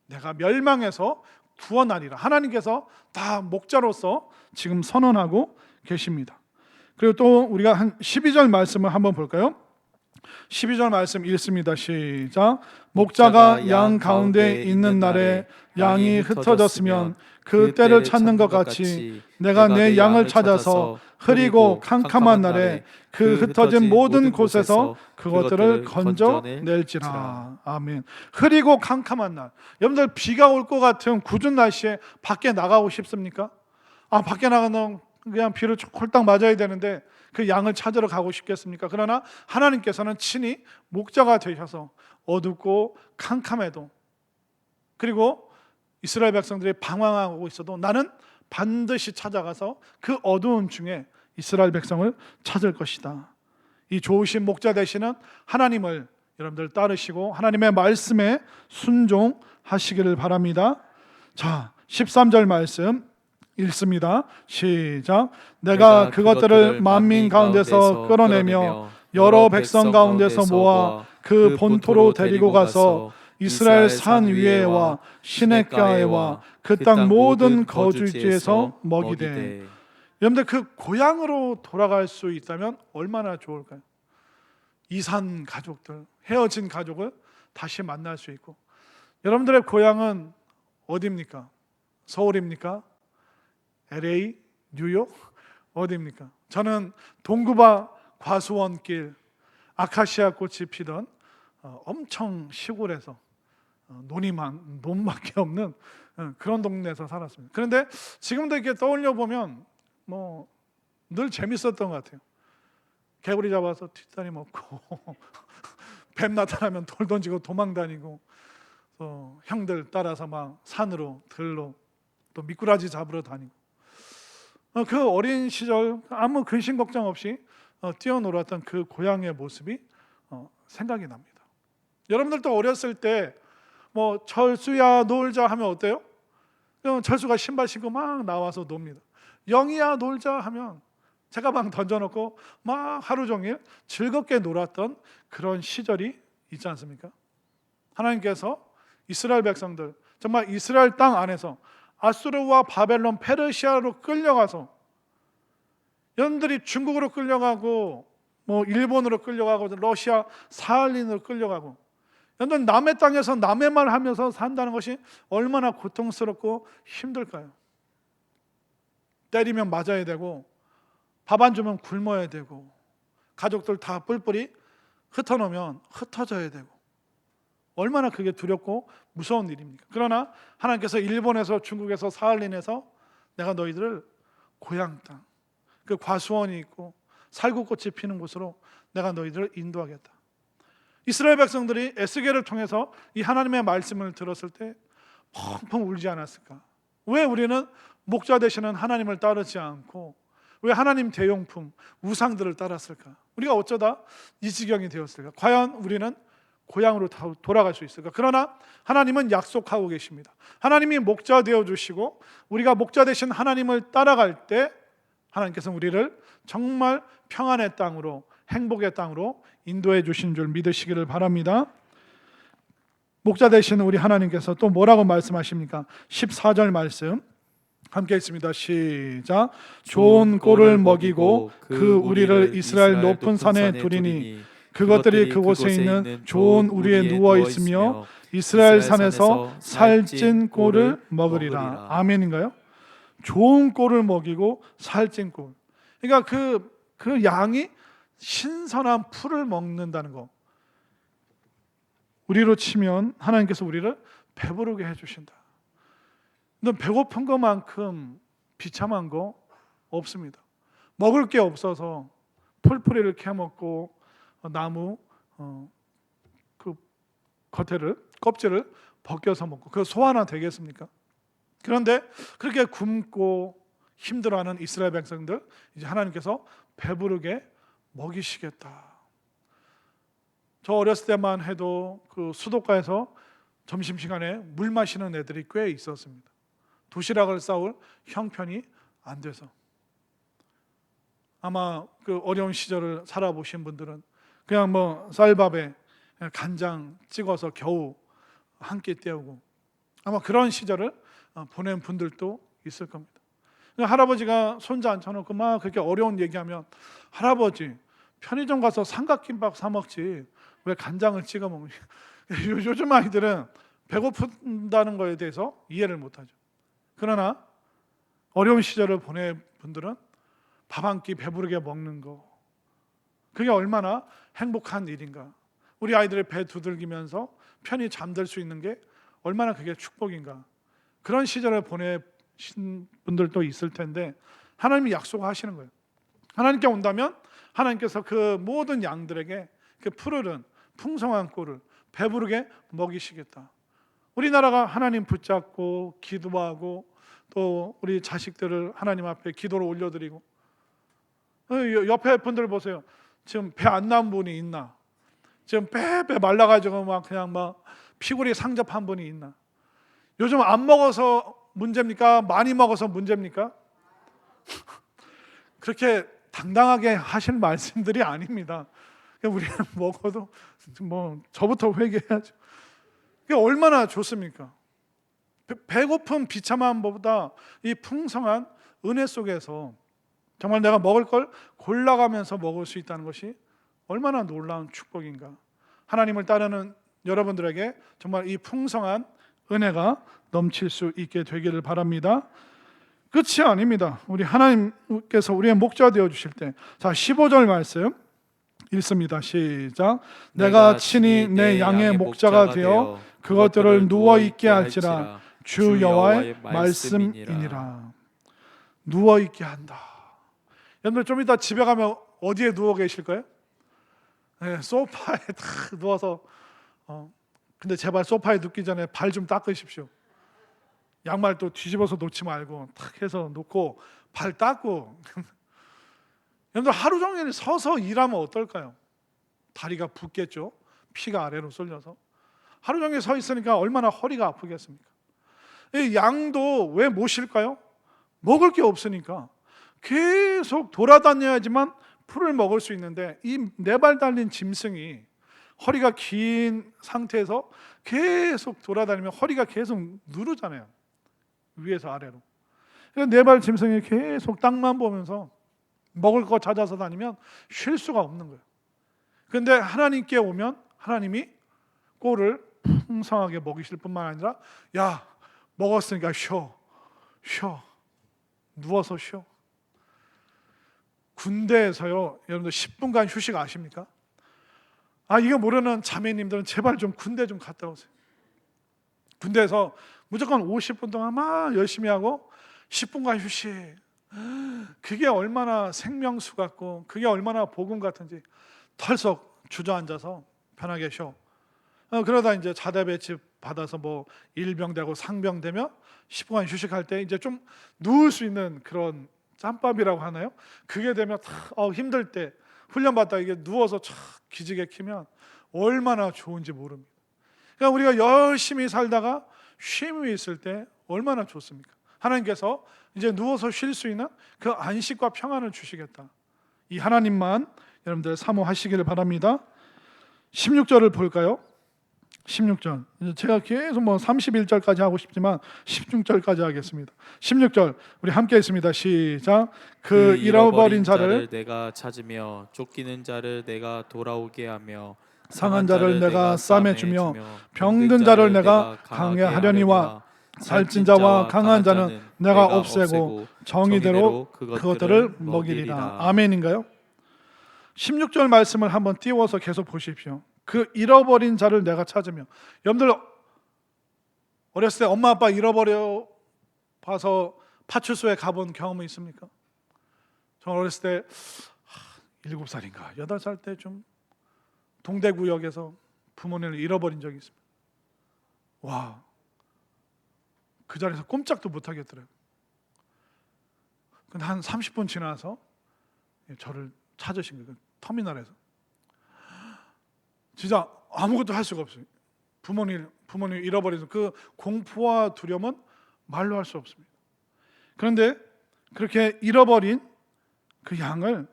내가 멸망해서 구원하리라. 하나님께서 다 목자로서 지금 선언하고 계십니다. 그리고 또 우리가 한 12절 말씀을 한번 볼까요? 12절 말씀 읽습니다. 시작. 목자가 양 가운데 있는 날에 양이 흩어졌으면 그 때를 찾는 것 같이 내가 내 양을 찾아서 흐리고 캄캄한 날에 그 흩어진 모든 곳에서 그것들을 건져낼지라. 아멘. 흐리고 캄캄한 날, 여러분들 비가 올 것 같은 궂은 날씨에 밖에 나가고 싶습니까? 밖에 나가면 그냥 비를 홀딱 맞아야 되는데 그 양을 찾으러 가고 싶겠습니까? 그러나 하나님께서는 친히 목자가 되셔서 어둡고 캄캄해도 그리고 이스라엘 백성들이 방황하고 있어도 나는 반드시 찾아가서 그 어두운 중에 이스라엘 백성을 찾을 것이다. 이 좋으신 목자 되시는 하나님을 여러분들 따르시고 하나님의 말씀에 순종하시기를 바랍니다. 자, 13절 말씀 읽습니다. 시작. 내가 그것들을 만민 가운데서 끌어내며 여러 백성 가운데서 모아 그 본토로 데리고 가서 이스라엘 산 위에와 시냇가에와 그 땅 모든 거주지에서 먹이되. 여러분들 그 고향으로 돌아갈 수 있다면 얼마나 좋을까요? 이산 가족들, 헤어진 가족을 다시 만날 수 있고. 여러분들의 고향은 어디입니까? 서울입니까? LA, 뉴욕, 어디입니까? 저는 동구바 과수원길 아카시아 꽃이 피던 엄청 시골에서 논밖에 없는 그런 동네에서 살았습니다. 그런데 지금도 이렇게 떠올려 보면 뭐 늘 재밌었던 것 같아요. 개구리 잡아서 뒷다리 먹고 뱀 나타나면 돌 던지고 도망 다니고, 형들 따라서 막 산으로 들로 또 미꾸라지 잡으러 다니고, 그 어린 시절 아무 근심 걱정 없이 뛰어놀았던 그 고향의 모습이 생각이 납니다. 여러분들도 어렸을 때 뭐 철수야 놀자 하면 어때요? 그럼 철수가 신발 신고 막 나와서 놉니다. 영희야 놀자 하면 제가 막 던져놓고 막 하루 종일 즐겁게 놀았던 그런 시절이 있지 않습니까? 하나님께서 이스라엘 백성들, 정말 이스라엘 땅 안에서 아수르와 바벨론, 페르시아로 끌려가서, 여러분들이 중국으로 끌려가고 뭐 일본으로 끌려가고 러시아 사할린으로 끌려가고, 여러분 남의 땅에서 남의 말 하면서 산다는 것이 얼마나 고통스럽고 힘들까요? 때리면 맞아야 되고 밥 안 주면 굶어야 되고 가족들 다 뿔뿔이 흩어놓으면 흩어져야 되고, 얼마나 그게 두렵고 무서운 일입니까? 그러나 하나님께서 일본에서 중국에서 사할린에서 내가 너희들을 고향 땅, 그 과수원이 있고 살구꽃이 피는 곳으로 내가 너희들을 인도하겠다. 이스라엘 백성들이 에스겔을 통해서 이 하나님의 말씀을 들었을 때 펑펑 울지 않았을까? 왜 우리는 목자 되시는 하나님을 따르지 않고 왜 하나님 대용품 우상들을 따랐을까? 우리가 어쩌다 이 지경이 되었을까? 과연 우리는 고향으로 돌아갈 수 있을까? 그러나 하나님은 약속하고 계십니다. 하나님이 목자 되어주시고 우리가 목자 되신 하나님을 따라갈 때 하나님께서 우리를 정말 평안의 땅으로, 행복의 땅으로 인도해 주신 줄 믿으시기를 바랍니다. 목자 되신 우리 하나님께서 또 뭐라고 말씀하십니까? 14절 말씀 함께 있습니다. 시작. 좋은 꼴을 먹이고 그 우리를 이스라엘 높은 산에 두리니 그것들이 그곳에 있는 좋은 우리에 누워 있으며 이스라엘 산에서 살찐 꼴을 먹으리라. 아멘인가요? 좋은 꼴을 먹이고 살찐 꼴. 그러니까 그 양이 신선한 풀을 먹는다는 거. 우리로 치면 하나님께서 우리를 배부르게 해주신다. 넌 배고픈 것만큼 비참한 거 없습니다. 먹을 게 없어서 풀뿌리를 캐먹고 나무 그 껍질을 벗겨서 먹고 그 소 하나 되겠습니까? 그런데 그렇게 굶고 힘들어하는 이스라엘 백성들 이제 하나님께서 배부르게 먹이시겠다. 저 어렸을 때만 해도 그 수도가에서 점심시간에 물 마시는 애들이 꽤 있었습니다. 도시락을 싸올 형편이 안 돼서. 아마 그 어려운 시절을 살아보신 분들은 그냥 뭐 쌀밥에 간장 찍어서 겨우 한 끼 때우고 아마 그런 시절을 보낸 분들도 있을 겁니다. 할아버지가 손자 앉혀놓고 막 그렇게 어려운 얘기하면 할아버지 편의점 가서 삼각김밥 사 먹지 왜 간장을 찍어 먹니? 요즘 아이들은 배고픈다는 거에 대해서 이해를 못하죠. 그러나 어려운 시절을 보낸 분들은 밥 한 끼 배부르게 먹는 거, 그게 얼마나 행복한 일인가. 우리 아이들의 배 두들기면서 편히 잠들 수 있는 게 얼마나 그게 축복인가. 그런 시절을 보내신 분들도 있을 텐데 하나님이 약속하시는 거예요. 하나님께 온다면 하나님께서 그 모든 양들에게 그 푸르른 풍성한 꼴을 배부르게 먹이시겠다. 우리나라가 하나님 붙잡고 기도하고 또 우리 자식들을 하나님 앞에 기도로 올려드리고, 옆에 분들 보세요. 지금 배 안 나온 분이 있나? 지금 빼빼 말라가지고 막 그냥 막 피골이 상접한 분이 있나? 요즘 안 먹어서 문제입니까? 많이 먹어서 문제입니까? 그렇게 당당하게 하실 말씀들이 아닙니다. 우리는 먹어도 뭐 저부터 회개해야죠. 그게 얼마나 좋습니까? 배고픈 비참함보다 이 풍성한 은혜 속에서 정말 내가 먹을 걸 골라가면서 먹을 수 있다는 것이 얼마나 놀라운 축복인가. 하나님을 따르는 여러분들에게 정말 이 풍성한 은혜가 넘칠 수 있게 되기를 바랍니다. 끝이 아닙니다. 우리 하나님께서 우리의 목자 되어 주실 때, 자 15절 말씀 읽습니다. 시작. 내가 친히 내 양의 목자가 되어 그것들을 누워 있게 할지라 주 여호와의 말씀이니라. 누워 있게 한다. 여러분 좀 이따 집에 가면 어디에 누워 계실 거예요? 네, 소파에 딱 누워서 근데 제발 소파에 눕기 전에 발 좀 닦으십시오. 양말 또 뒤집어서 놓지 말고 탁 해서 놓고 발 닦고. 여러분들 하루 종일 서서 일하면 어떨까요? 다리가 붓겠죠. 피가 아래로 쏠려서 하루 종일 서 있으니까 얼마나 허리가 아프겠습니까? 이 양도 왜 못 쉴까요? 먹을 게 없으니까 계속 돌아다녀야지만 풀을 먹을 수 있는데, 이 네 발 달린 짐승이 허리가 긴 상태에서 계속 돌아다니면 허리가 계속 누르잖아요. 위에서 아래로. 네 발 짐승이 계속 땅만 보면서 먹을 거 찾아서 다니면 쉴 수가 없는 거예요. 그런데 하나님께 오면 하나님이 꼴을 풍성하게 먹이실 뿐만 아니라, 야 먹었으니까 쉬어 누워서 쉬어. 군대에서요 여러분들 10분간 휴식 아십니까? 이거 모르는 자매님들은 제발 좀 군대 좀 갔다 오세요. 군대에서 무조건 50분 동안 막 열심히 하고 10분간 휴식. 그게 얼마나 생명수 같고 그게 얼마나 복음 같은지. 털썩 주저앉아서 편하게 쉬어. 그러다 이제 자대 배치 받아서 뭐 일병되고 상병되면 10분간 휴식할 때 이제 좀 누울 수 있는 그런 짬밥이라고 하나요? 그게 되면 힘들 때 훈련 받다 이게 누워서 착 기지개 키면 얼마나 좋은지 모릅니다. 그러니까 우리가 열심히 살다가 쉼이 있을 때 얼마나 좋습니까? 하나님께서 이제 누워서 쉴 수 있는 그 안식과 평안을 주시겠다. 이 하나님만 여러분들 사모하시기를 바랍니다. 16절을 볼까요? 16절. 제가 계속 31절까지 하고 싶지만 16절까지 하겠습니다. 16절 우리 함께 있습니다. 시작. 그 잃어버린 자를 내가 찾으며 쫓기는 자를 내가 돌아오게 하며 상한 자를 내가 싸매 주며 병든 자를 내가 강하게 하려니와 살찐 자와 강한 자는 내가 없애고 정의대로 그것들을 먹이리라. 아멘인가요? 16절 말씀을 한번 띄워서 계속 보십시오. 그 잃어버린 자를 내가 찾으며. 여러분들 어렸을 때 엄마 아빠 잃어버려 봐서 파출소에 가본 경험이 있습니까? 저는 어렸을 때 7살인가 8살 때 좀 동대구역에서 부모님을 잃어버린 적이 있습니다. 와, 그 자리에서 꼼짝도 못 하겠더라고요. 근데 한 30분 지나서 저를 찾으신 거예요. 터미널에서. 진짜 아무것도 할 수가 없어요. 부모님 잃어버려서 그 공포와 두려움은 말로 할 수 없습니다. 그런데 그렇게 잃어버린 그 양을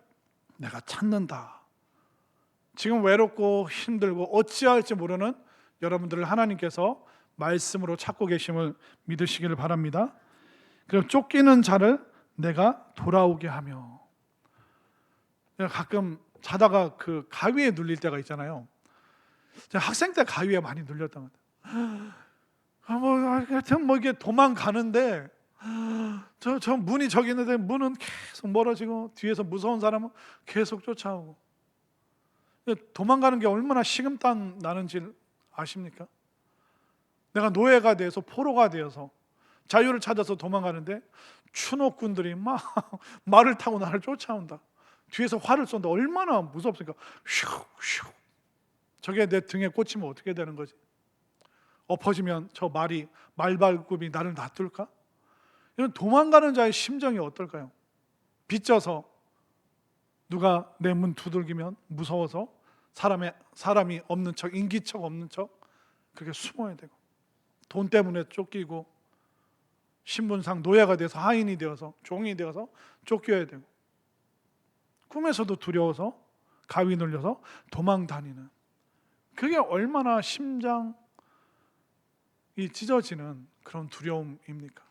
내가 찾는다. 지금 외롭고 힘들고 어찌할지 모르는 여러분들을 하나님께서 말씀으로 찾고 계심을 믿으시기를 바랍니다. 그리고 쫓기는 자를 내가 돌아오게 하며. 가끔 자다가 그 가위에 눌릴 때가 있잖아요. 제가 학생 때 가위에 많이 눌렸던 것 같아요. 하여튼 이게 도망가는데 저 문이 저기 있는데 문은 계속 멀어지고 뒤에서 무서운 사람은 계속 쫓아오고. 도망가는 게 얼마나 식은땀 나는지 아십니까? 내가 노예가 돼서 포로가 되어서 자유를 찾아서 도망가는데 추노꾼들이 막 말을 타고 나를 쫓아온다. 뒤에서 활을 쏜다. 얼마나 무섭습니까? 슉슉. 저게 내 등에 꽂히면 어떻게 되는 거지? 엎어지면 저 말발굽이 나를 놔둘까? 이런 도망가는 자의 심정이 어떨까요? 빚져서 누가 내 문 두들기면 무서워서 사람이 없는 척, 인기척 없는 척 그렇게 숨어야 되고, 돈 때문에 쫓기고, 신분상 노예가 돼서 하인이 되어서 종이 되어서 쫓겨야 되고, 꿈에서도 두려워서 가위 눌려서 도망 다니는, 그게 얼마나 심장이 찢어지는 그런 두려움입니까?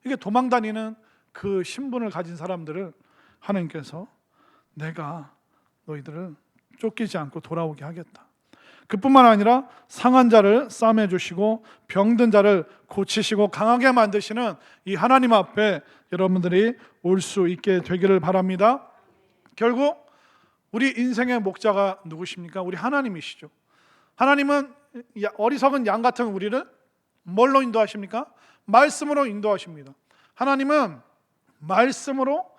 이게 도망 다니는 그 신분을 가진 사람들을 하나님께서 내가 너희들을 쫓기지 않고 돌아오게 하겠다. 그뿐만 아니라 상한 자를 싸매 주시고 병든 자를 고치시고 강하게 만드시는 이 하나님 앞에 여러분들이 올 수 있게 되기를 바랍니다. 결국 우리 인생의 목자가 누구십니까? 우리 하나님이시죠. 하나님은 어리석은 양 같은 우리를 뭘로 인도하십니까? 말씀으로 인도하십니다. 하나님은 말씀으로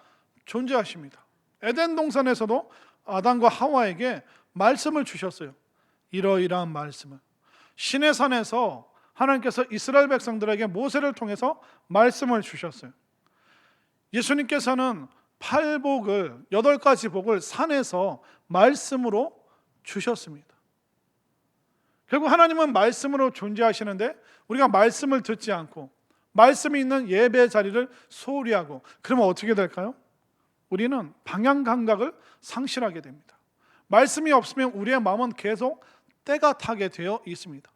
존재하십니다. 에덴 동산에서도 아담과 하와에게 말씀을 주셨어요. 이러이러한 말씀을. 시내산에서 하나님께서 이스라엘 백성들에게 모세를 통해서 말씀을 주셨어요. 예수님께서는 8복을 8가지 복을 산에서 말씀으로 주셨습니다. 결국 하나님은 말씀으로 존재하시는데 우리가 말씀을 듣지 않고 말씀이 있는 예배 자리를 소홀히 하고 그러면 어떻게 될까요? 우리는 방향 감각을 상실하게 됩니다. 말씀이 없으면 우리의 마음은 계속 때가 타게 되어 있습니다.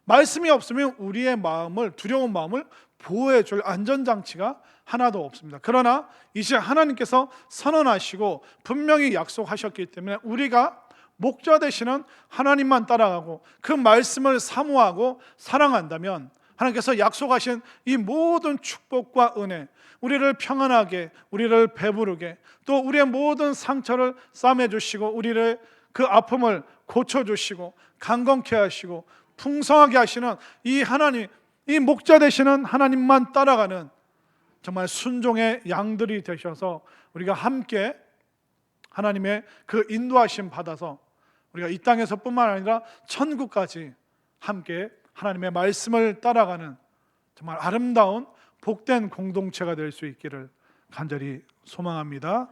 말씀이 없으면 우리의 마음을, 두려운 마음을 보호해 줄 안전장치가 하나도 없습니다. 그러나 이제 하나님께서 선언하시고 분명히 약속하셨기 때문에 우리가 목자 되시는 하나님만 따라가고 그 말씀을 사모하고 사랑한다면 하나님께서 약속하신 이 모든 축복과 은혜, 우리를 평안하게, 우리를 배부르게, 또 우리의 모든 상처를 싸매주시고 우리를 그 아픔을 고쳐주시고 강건케 하시고 풍성하게 하시는 이 하나님, 이 목자 되시는 하나님만 따라가는 정말 순종의 양들이 되셔서 우리가 함께 하나님의 그 인도하심 받아서 우리가 이 땅에서 뿐만 아니라 천국까지 함께 하나님의 말씀을 따라가는 정말 아름다운 복된 공동체가 될 수 있기를 간절히 소망합니다.